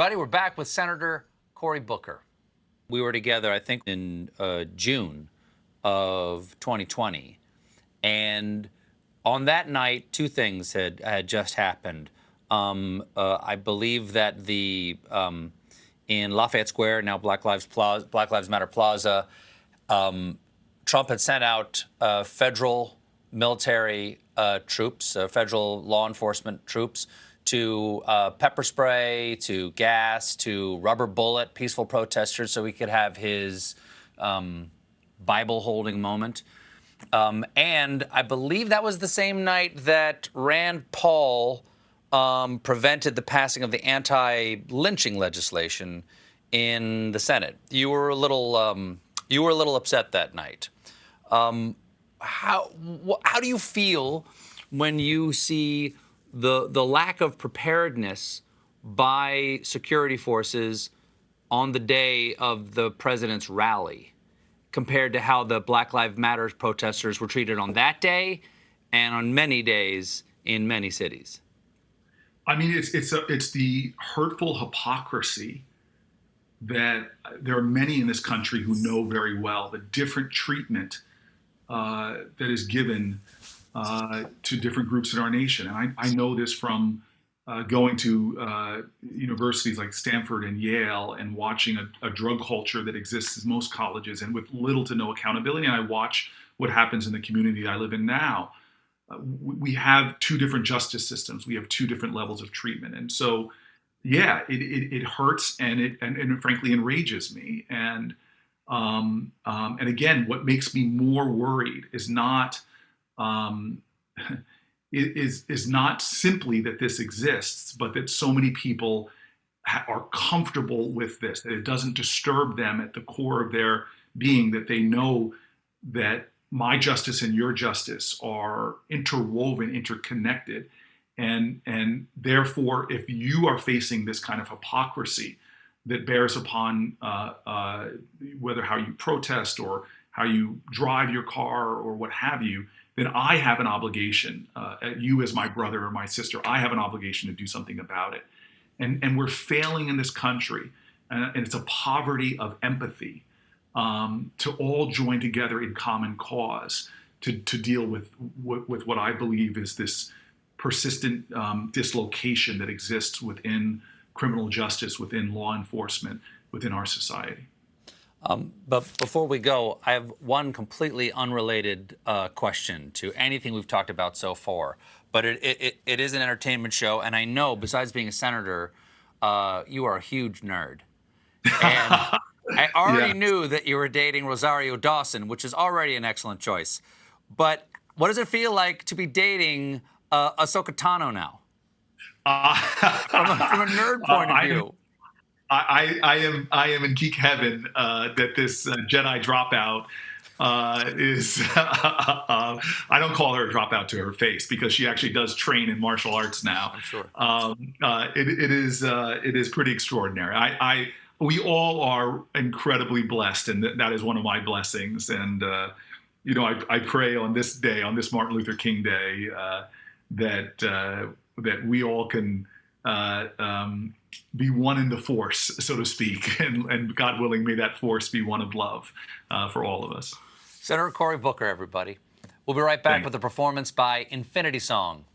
everybody. We're back with Senator Cory Booker. We were together, I think, in June of 2020. And on that night, two things had just happened. I believe that in Lafayette Square, now Black Lives Matter Plaza, Trump had sent out federal military troops, federal law enforcement troops, to pepper spray, to gas, to rubber bullet peaceful protesters so he could have his Bible-holding moment. And I believe that was the same night that Rand Paul prevented the passing of the anti-lynching legislation in the Senate. You were a little upset that night. How do you feel when you see the lack of preparedness by security forces on the day of the president's rally compared to how the Black Lives Matter protesters were treated on that day and on many days in many cities? I mean, it's the hurtful hypocrisy that there are many in this country who know very well the different treatment that is given to different groups in our nation. And I know this from going to universities like Stanford and Yale and watching a drug culture that exists in most colleges and with little to no accountability. And I watch what happens in the community I live in now. We have two different justice systems. We have two different levels of treatment. And so, yeah, it hurts and it frankly enrages me. And again, what makes me more worried is not is not simply that this exists, but that so many people are comfortable with this, that it doesn't disturb them at the core of their being, that they know that my justice and your justice are interwoven, interconnected. And therefore, if you are facing this kind of hypocrisy that bears upon whether how you protest or how you drive your car or what have you, then I have an obligation, you as my brother or my sister, I have an obligation to do something about it. And we're failing in this country, and it's a poverty of empathy to all join together in common cause to deal with what I believe is this persistent dislocation that exists within criminal justice, within law enforcement, within our society. But before we go, I have one completely unrelated question to anything we've talked about so far. But it is an entertainment show, and I know, besides being a senator, you are a huge nerd. And I already knew that you were dating Rosario Dawson, which is already an excellent choice. But what does it feel like to be dating Ahsoka Tano now? From a nerd point of view. I am in geek heaven that this Jedi dropout is. I don't call her a dropout to her face because she actually does train in martial arts now. I'm sure. It is pretty extraordinary. We all are incredibly blessed, and that is one of my blessings. And I pray on this day, on this Martin Luther King Day, that we all can be one in the force, so to speak, and God willing, may that force be one of love for all of us. Senator Cory Booker, everybody. We'll be right back with a performance by Infinity Song.